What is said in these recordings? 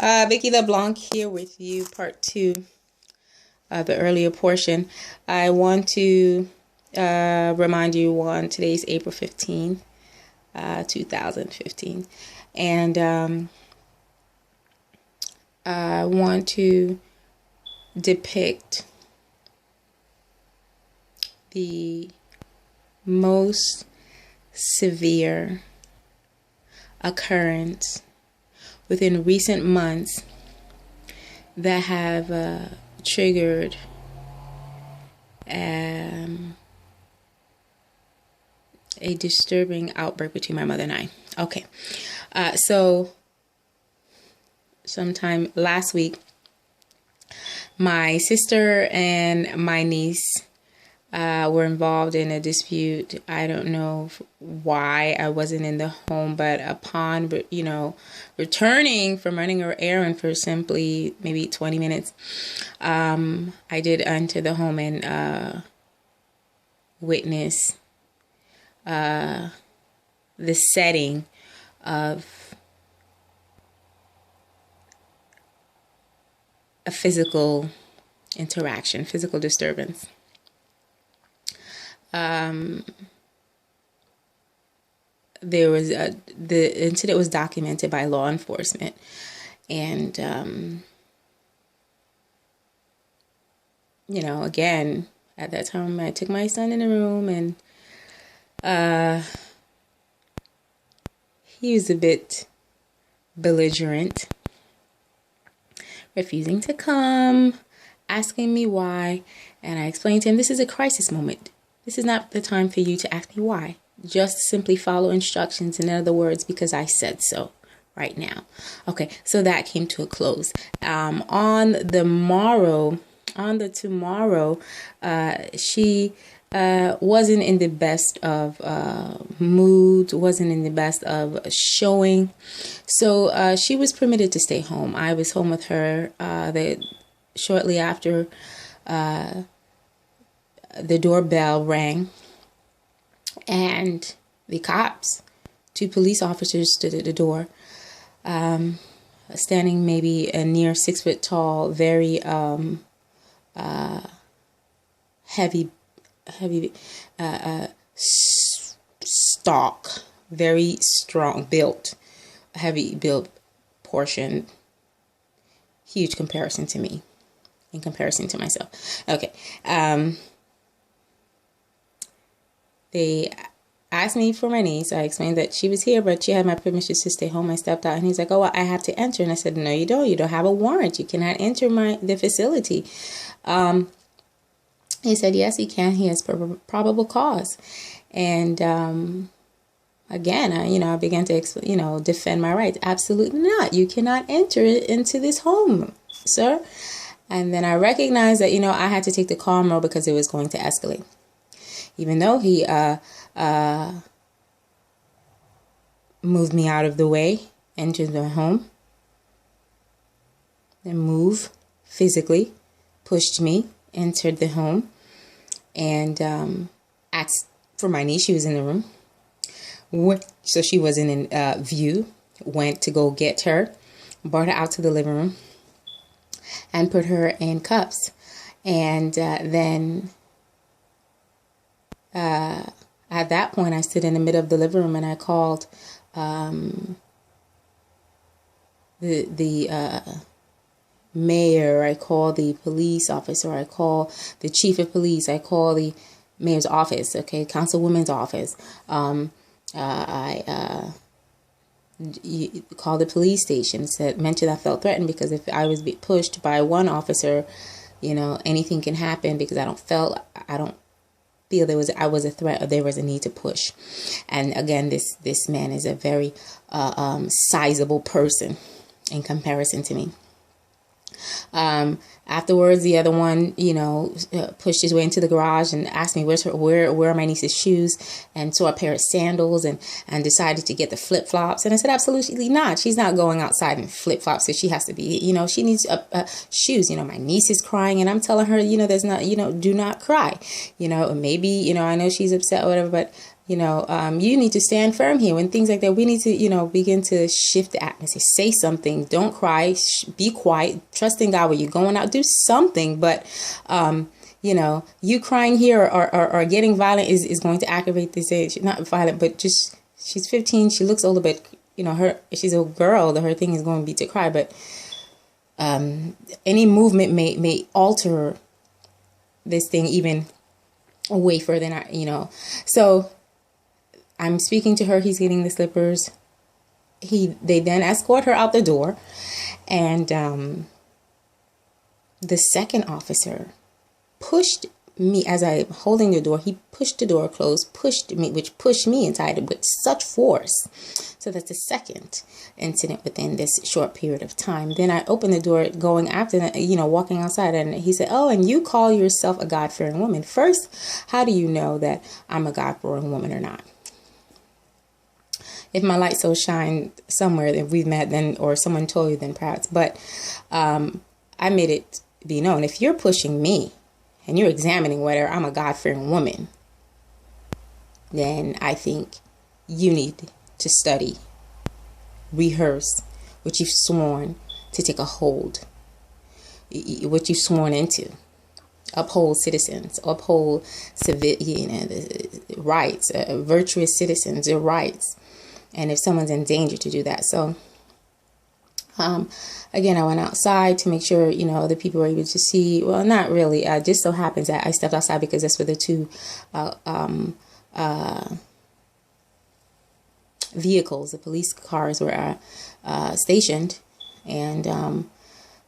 Vicky LeBlanc here with you, part two of the earlier portion. I want to remind you on today's April 15th, 2015. And I want to depict the most severe occurrence within recent months that have triggered a disturbing outbreak between my mother and I. Okay, so sometime last week, my sister and my niece were involved in a dispute. I don't know why I wasn't in the home, but upon, returning from running an errand for simply maybe 20 minutes, I did enter the home and witness the setting of a physical interaction, physical disturbance. There was the incident was documented by law enforcement, and again, at that time I took my son in the room, and he was a bit belligerent, refusing to come, asking me why, and I explained to him, this is a crisis moment. This is not the time for you to ask me why. Just simply follow instructions. In other words, because I said so right now. Okay, so that came to a close. On the tomorrow, she wasn't in the best of moods, wasn't in the best of showing. So she was permitted to stay home. I was home with her. Shortly after the doorbell rang, and the cops, 2 police officers, stood at the door, standing maybe a near 6 foot tall, very heavy stalk, very strong built, heavy built portion, huge comparison to me, in comparison to myself. Okay. They asked me for my niece. I explained that she was here, but she had my permission to stay home. I stepped out, and he's like, "Oh, well, I have to enter." And I said, "No, you don't. You don't have a warrant. You cannot enter the facility." He said, "Yes, he can. He has probable cause." And again, I began to defend my rights. Absolutely not. You cannot enter into this home, sir. And then I recognized that I had to take the calm road because it was going to escalate. Even though he moved me out of the way, entered the home, then moved physically, pushed me, entered the home, and asked for my niece. She was in the room, so she wasn't in view. Went to go get her, brought her out to the living room, and put her in cuffs, and then. At that point, I stood in the middle of the living room, and I called the mayor. I called the police officer. I called the chief of police. I called the mayor's office. Okay, councilwoman's office. I called the police station. Mentioned I felt threatened because if I was pushed by one officer, anything can happen because I don't feel I was a threat, or there was a need to push. And again, this man is a very sizable person in comparison to me. Afterwards, the other one, pushed his way into the garage and asked me where are my niece's shoes, and saw a pair of sandals and decided to get the flip-flops. And I said, absolutely not. She's not going outside in flip-flops, so she has to be, she needs shoes. My niece is crying, and I'm telling her, there's not, do not cry. Maybe, I know she's upset or whatever, but you need to stand firm here. When things like that, we need to, begin to shift the atmosphere. Say something. Don't cry. Be quiet. Trust in God when you're going out. Do something. But, you crying here or getting violent is going to aggravate this age. Not violent, but just, she's 15. She looks older, but, she's a girl. Her thing is going to be to cry. But any movement may alter this thing even way further than So I'm speaking to her. He's getting the slippers. They then escort her out the door, and the second officer pushed me as I'm holding the door. He pushed the door closed, which pushed me inside with such force. So that's the second incident within this short period of time. Then I opened the door going after, walking outside, and he said, "Oh, and you call yourself a God-fearing woman. First, how do you know that I'm a God-fearing woman or not? If my light so shine somewhere that we've met, then, or someone told you, then perhaps. But I made it be known, if you're pushing me and you're examining whether I'm a God-fearing woman, then I think you need to study, rehearse what you've sworn to take a hold, what you've sworn into. Uphold citizens, uphold rights, virtuous citizens, their rights. And if someone's in danger, to do that." So, again, I went outside to make sure, other people were able to see. Well, not really. Just so happens that I stepped outside because that's where the two vehicles, the police cars, were stationed. And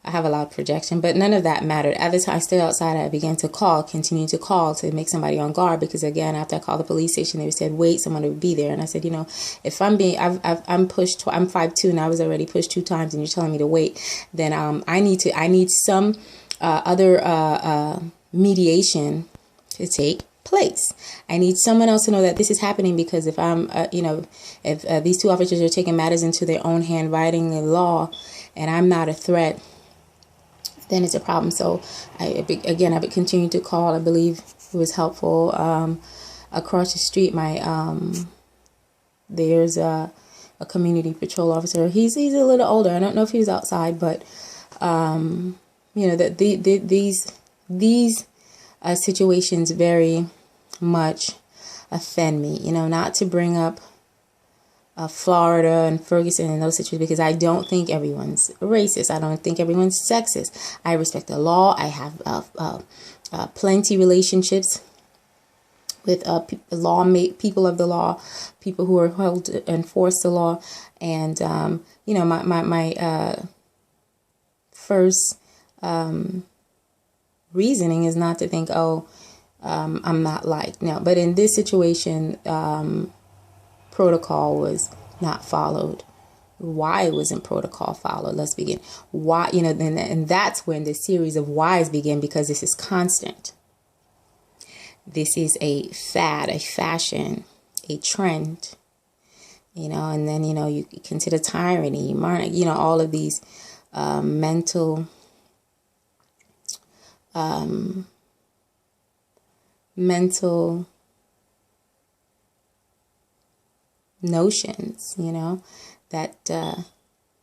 I have a lot of projection, but none of that mattered. At the time I stayed outside, I began to continue to call to make somebody on guard, because again, after I called the police station, they said, "Wait, someone will be there." And I said, if I'm pushed, I'm 5'2", and I was already pushed 2 times, and you're telling me to wait, then I need some other mediation to take place. I need someone else to know that this is happening, because if I'm, if these 2 officers are taking matters into their own hand, writing the law, and I'm not a threat, then it's a problem. So I would continue to call. I believe it was helpful. Across the street, there's a community patrol officer. He's a little older. I don't know if he was outside, but that these situations very much offend me. Not to bring up Florida and Ferguson and those situations, because I don't think everyone's racist. I don't think everyone's sexist. I respect the law. I have plenty relationships with people of the law, people who are held to enforce the law. And my first reasoning is not to think, I'm not liked. No, but in this situation, protocol was not followed. Why wasn't protocol followed? Let's begin. Why, and that's when the series of whys begin, because this is constant. This is a fad, a fashion, a trend, and then, you consider tyranny, all of these mental notions, that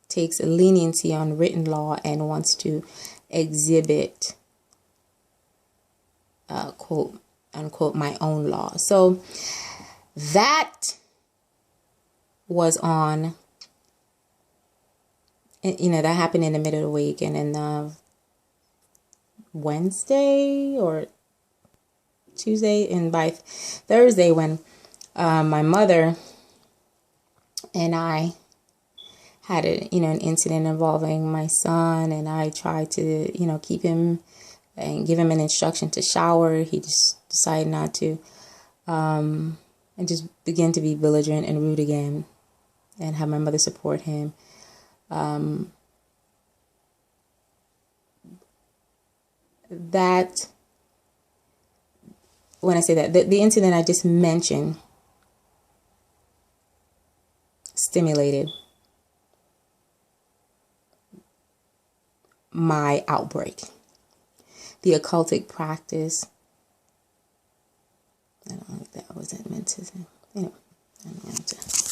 takes a leniency on written law and wants to exhibit, quote unquote, my own law. So that was on, that happened in the middle of the week, and then Wednesday or Tuesday, and by Thursday, when my mother and I had an incident involving my son, and I tried to, keep him and give him an instruction to shower. He just decided not to, and just began to be belligerent and rude again, and have my mother support him. That, when I say that, the incident I just mentioned stimulated my outbreak. The occultic practice, I don't think that wasn't meant to say. Anyway, I'm going to